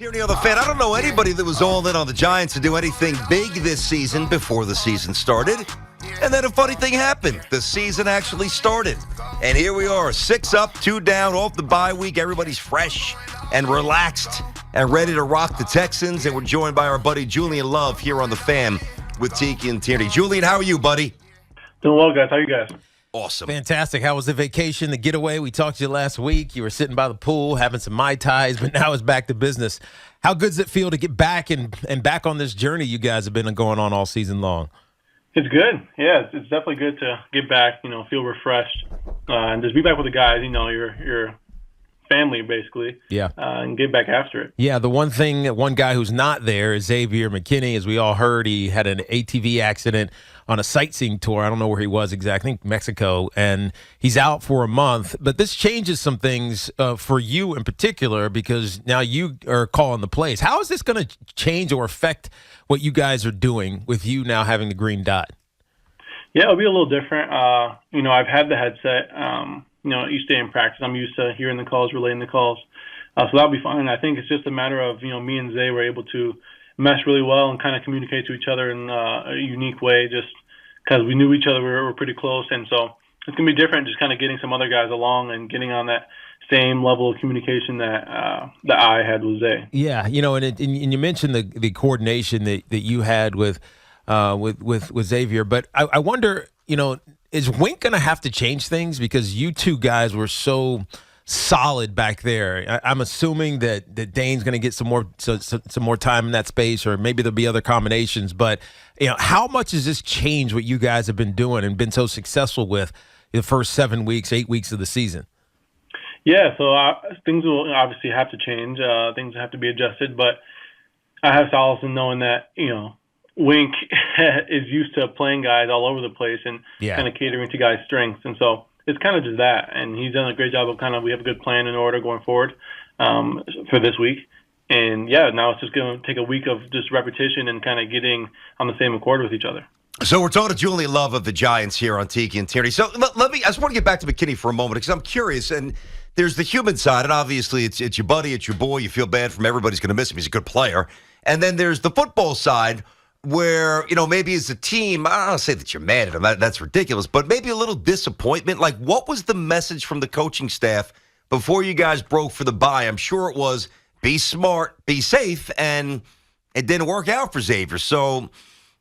Tierney on the fan. I don't know anybody that was all in on the Giants to do anything big this season before the season started. And then a funny thing happened. The season actually started. And here we are, 6 up, 2 down, off the bye week. Everybody's fresh and relaxed and ready to rock the Texans. And we're joined by our buddy Julian Love here on the fan with Tiki and Tierney. Julian, how are you, buddy? Doing well, guys. How are you guys? Awesome. Fantastic. How was the vacation, the getaway? We talked to you last week. You were sitting by the pool having some Mai Tais, but now it's back to business. How good does it feel to get back and back on this journey you guys have been going on all season long? It's good. Yeah, it's definitely good to get back, feel refreshed, and just be back with the guys, your family, basically. Yeah. And get back after it. Yeah, the one guy who's not there is Xavier McKinney. As we all heard, he had an ATV accident on a sightseeing tour. I don't know where he was exactly, I think Mexico, and he's out for a month. But this changes some things for you in particular because now you are calling the plays. How is this going to change or affect what you guys are doing with you now having the green dot? Yeah, it'll be a little different. I've had the headset. Each day in practice, I'm used to hearing the calls, relaying the calls. So that'll be fine. I think it's just a matter of, me and Zay were able to mesh really well and kind of communicate to each other in a unique way just because we knew each other. We were pretty close. And so it's going to be different just kind of getting some other guys along and getting on that same level of communication that I had with Zay. Yeah, and you mentioned the coordination that you had with Xavier, but I wonder, is Wink going to have to change things because you two guys were so solid back there? I'm assuming that Dane's going to get some more time in that space, or maybe there'll be other combinations. But how much has this changed what you guys have been doing and been so successful with the first 7 weeks, 8 weeks of the season? Yeah, so things will obviously have to change. Things have to be adjusted, but I have solace in knowing that Wink is used to playing guys all over the place and kind of catering to guys' strengths. And so it's kind of just that. And he's done a great job of we have a good plan in order going forward for this week. And, now it's just going to take a week of just repetition and kind of getting on the same accord with each other. So we're talking to Julian Love of the Giants here on Tiki and Tierney. So I just want to get back to McKinney for a moment because I'm curious. And there's the human side, and obviously it's your buddy, it's your boy. You feel bad from everybody's going to miss him. He's a good player. And then there's the football side, where, maybe as a team, I don't say that you're mad at him. That's ridiculous. But maybe a little disappointment. Like, what was the message from the coaching staff before you guys broke for the bye? I'm sure it was be smart, be safe, and it didn't work out for Xavier. So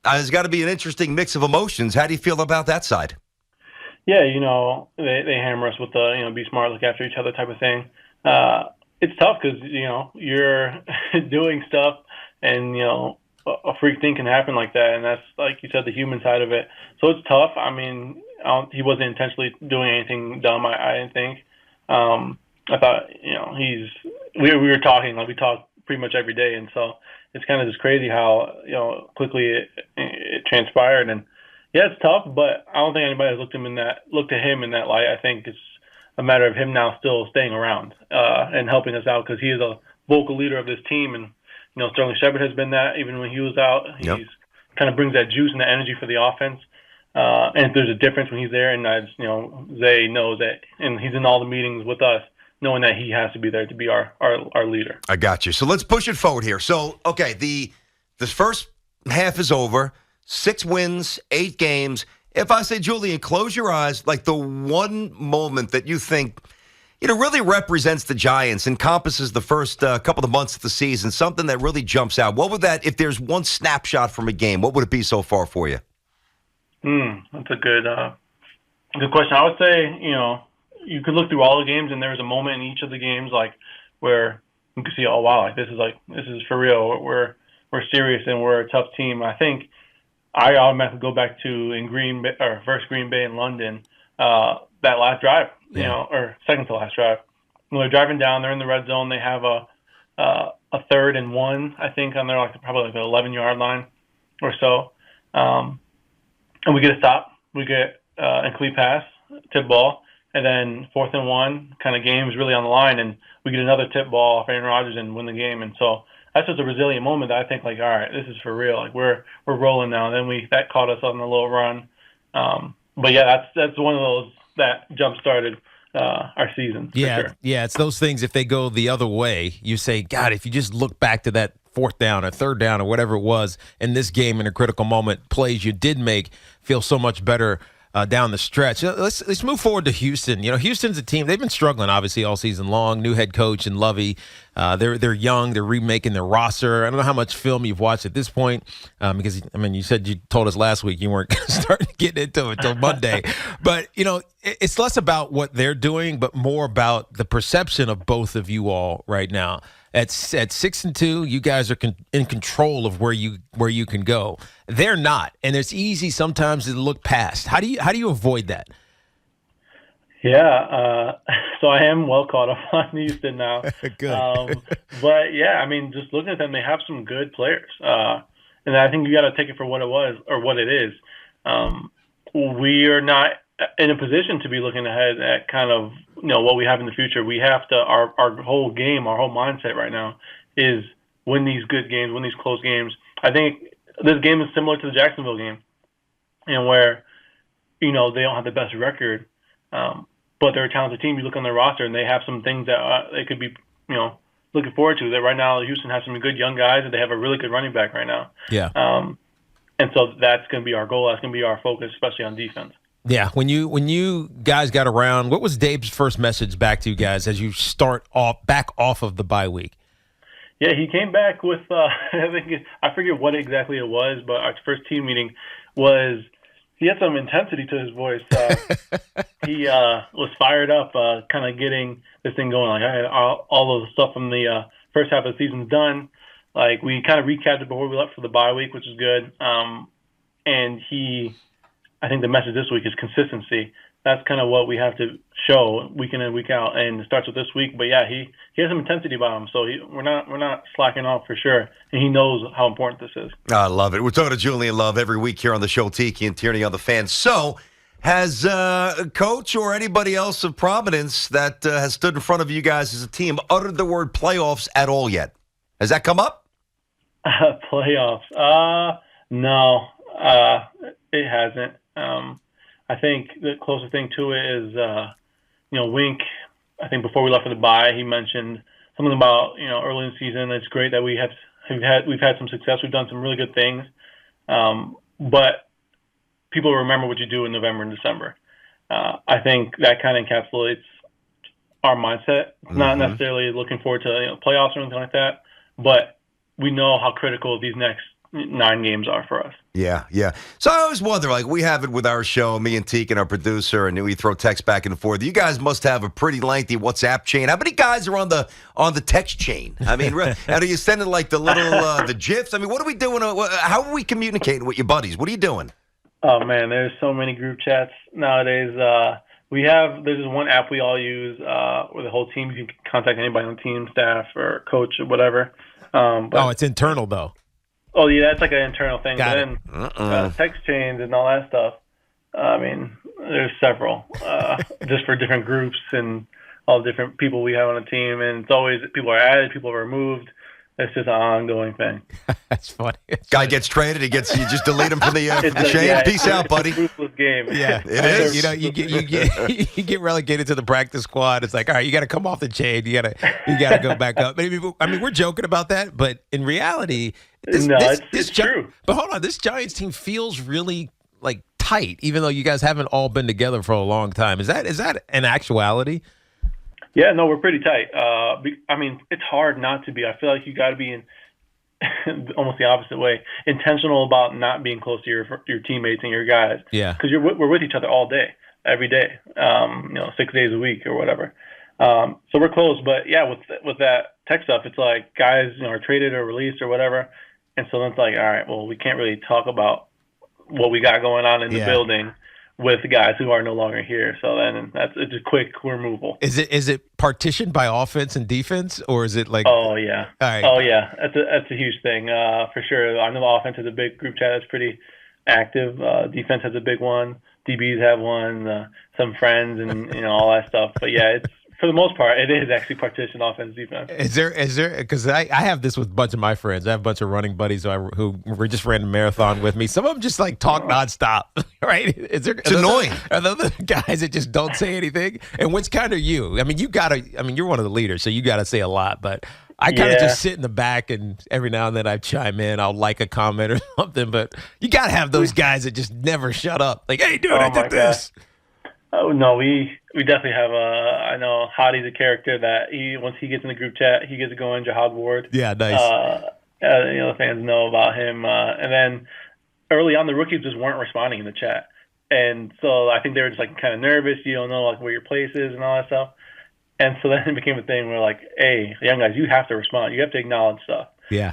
there's got to be an interesting mix of emotions. How do you feel about that side? Yeah, they hammer us with the, be smart, look after each other type of thing. It's tough because, you're doing stuff and, a freak thing can happen like that, and that's, like you said, the human side of it. So it's tough. I mean, he wasn't intentionally doing anything dumb, I didn't think. I thought, we were talking, we talk pretty much every day, and so it's kind of just crazy how, quickly it transpired. And, yeah, it's tough, but I don't think anybody has looked at him in that light. I think it's a matter of him now still staying around and helping us out because he is a vocal leader of this team, and Sterling Shepard has been that even when he was out. He's kind of brings that juice and the energy for the offense. And there's a difference when he's there, and Zay knows that, and he's in all the meetings with us, knowing that he has to be there to be our leader. I got you. So let's push it forward here. So, okay, the first half is over. 6 wins, 8 games. If I say, Julian, close your eyes, like the one moment that you think really represents the Giants, encompasses the first couple of months of the season, something that really jumps out. What would that, if there's one snapshot from a game, what would it be so far for you? That's a good question. I would say, you could look through all the games, and there's a moment in each of the games, where you could see, oh wow, this is for real. We're serious and we're a tough team. I think I automatically go back to versus Green Bay in London, that last drive. Or second to last drive. When they're driving down, they're in the red zone. They have a 3rd and 1, I think, on their probably the 11-yard line or so. And we get a stop. We get an incomplete pass, tip ball, and then 4th and 1, kind of game's really on the line, and we get another tip ball off Aaron Rodgers and win the game. And so that's just a resilient moment that I think, all right, this is for real. We're rolling now. Then that caught us on a little run. But yeah, that's one of those that jump started our season. For Yeah, sure. yeah, it's those things. If they go the other way, you say, God, if you just look back to that fourth down or third down or whatever it was in this game in a critical moment, plays you did make feel so much better down the stretch. Let's move forward to Houston. Houston's a team. They've been struggling obviously all season long. New head coach and Lovey. They're young. They're remaking their roster. I don't know how much film you've watched at this point because you said you told us last week you weren't starting to get into it until Monday. But it's less about what they're doing, but more about the perception of both of you all right now. At 6-2, you guys are in control of where you can go. They're not, and it's easy sometimes to look past. How do you avoid that? Yeah, so I am well caught up on Houston now. Good. But yeah, just looking at them, they have some good players, and I think you got to take it for what it was or what it is. We are not in a position to be looking ahead at kind of what we have in the future. We have to our whole game, our whole mindset right now is win these good games, win these close games. I think this game is similar to the Jacksonville game, and where they don't have the best record, but they're a talented team. You look on their roster, and they have some things that they could be looking forward to. That right now, Houston has some good young guys, and they have a really good running back right now. Yeah. And so that's going to be our goal. That's going to be our focus, especially on defense. Yeah, when you guys got around, what was Dave's first message back to you guys as you start back off of the bye week? Yeah, he came back with I forget what exactly it was, but our first team meeting was he had some intensity to his voice. He was fired up, kind of getting this thing going. Like, all of the stuff from the first half of the season's done. Like, we kind of recapped it before we left for the bye week, which is good. And I think the message this week is consistency. That's kind of what we have to show week in and week out, and it starts with this week. But yeah, he has some intensity about him, so we're not slacking off for sure, and he knows how important this is. I love it. We're talking to Julian Love every week here on the show, Tiki and Tierney on the Fan. So, has a coach or anybody else of prominence that has stood in front of you guys as a team uttered the word playoffs at all yet? Has that come up? Playoffs? No, it hasn't. I think the closest thing to it is, Wink. I think before we left for the bye, he mentioned something about early in the season. It's great that we've had some success. We've done some really good things, but people remember what you do in November and December. I think that kind of encapsulates our mindset. It's not necessarily looking forward to playoffs or anything like that, but we know how critical these next 9 games are for us. Yeah. So I always wonder, like, we have it with our show, me and Teak and our producer, and we throw text back and forth. You guys must have a pretty lengthy WhatsApp chain. How many guys are on the text chain? And are you sending like the little the GIFs? What are we doing? How are we communicating with your buddies? What are you doing? Oh man, there's so many group chats nowadays. There's this one app we all use where the whole team, you can contact anybody on the team, staff or coach or whatever. It's internal though. Oh, yeah, that's like an internal thing. Got but then text chains and all that stuff, there's several, just for different groups and all the different people we have on the team. And it's always, people are added, people are removed. It's just an ongoing thing. That's funny. Guy gets traded, you just delete him from the chain. Yeah, Peace out, buddy. It's a ruthless game. Yeah, it is. You get relegated to the practice squad. It's like, all right, you got to come off the chain. You got to go back up. We're joking about that, but in reality, it's true. But hold on, this Giants team feels really like tight, even though you guys haven't all been together for a long time. Is that an actuality? Yeah, no, we're pretty tight. It's hard not to be. I feel like you got to be in almost the opposite way, intentional about not being close to your teammates and your guys. Yeah, because we're with each other all day, every day, 6 days a week or whatever. So we're close, but yeah, with that tech stuff, it's like guys are traded or released or whatever, and so then it's like, all right, well, we can't really talk about what we got going on in the building with guys who are no longer here. So then it's just quick removal. Is it partitioned by offense and defense, or is it like? Oh yeah. All right. Oh yeah. That's a huge thing for sure. I know the offense has a big group chat that's pretty active. Defense has a big one. DBs have one. Some friends and all that stuff. But yeah, it's for the most part, it is actually partition offense defense. Is there? Because I have this with a bunch of my friends. I have a bunch of running buddies who just ran a marathon with me. Some of them just like talk nonstop, right? It's annoying. Are those the guys that just don't say anything? And which kind are you? I mean, you're one of the leaders, so you got to say a lot. But I kind of just sit in the back, and every now and then I chime in. I'll like a comment or something. But you got to have those guys that just never shut up. Like, hey, dude, I did this. Oh no, we definitely have I know Hottie's a character that once he gets in the group chat, he gets to go in Jihad Ward. Yeah, nice. The fans know about him, and then early on the rookies just weren't responding in the chat, and so I think they were just like kind of nervous. You don't know like where your place is and all that stuff, and so then it became a thing where like, hey, young guys, you have to respond. You have to acknowledge stuff. Yeah.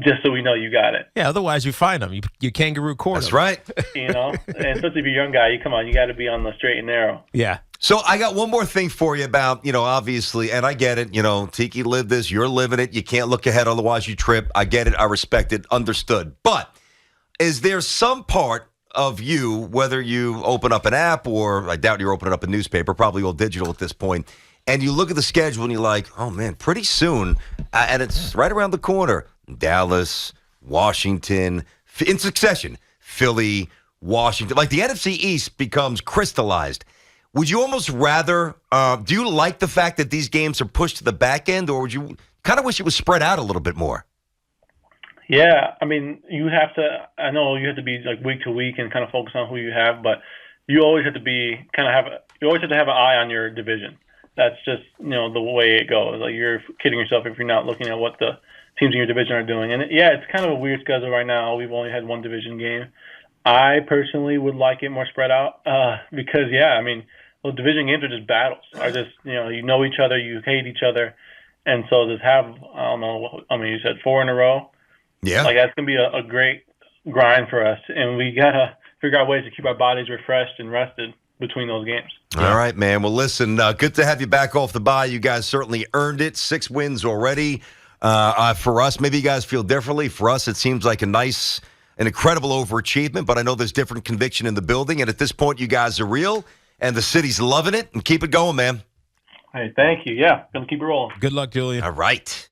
Just so we know you got it. Yeah, otherwise you find them. You kangaroo court That's them. right. And especially if you're a young guy, you got to be on the straight and narrow. Yeah. So I got one more thing for you about, obviously, and I get it, Tiki lived this, you're living it, you can't look ahead, otherwise you trip. I get it, I respect it, understood. But is there some part of you, whether you open up an app or I doubt you're opening up a newspaper, probably all digital at this point, and you look at the schedule and you're like, oh man, pretty soon, and it's right around the corner, Dallas, Washington, in succession, Philly, Washington. Like the NFC East becomes crystallized. Would you almost rather, do you like the fact that these games are pushed to the back end, or would you kind of wish it was spread out a little bit more? Yeah, I mean, I know you have to be like week to week and kind of focus on who you have, but you always have to you always have to have an eye on your division. That's just, the way it goes. Like you're kidding yourself if you're not looking at what the teams in your division are doing. And it's kind of a weird schedule right now. We've only had one division game. I personally would like it more spread out because, well, division games are just battles. Are just, you know each other, you hate each other. And so just have, you said 4 in a row. Yeah. Like that's going to be a great grind for us. And we got to figure out ways to keep our bodies refreshed and rested between those games. All right, man. Well, listen, good to have you back off the bye. You guys certainly earned it. 6 wins already. For us, maybe you guys feel differently. For us, it seems like an incredible overachievement, but I know there's different conviction in the building. And at this point, you guys are real, and the city's loving it. And keep it going, man. Hey, thank you. Yeah, going to keep it rolling. Good luck, Julian. All right.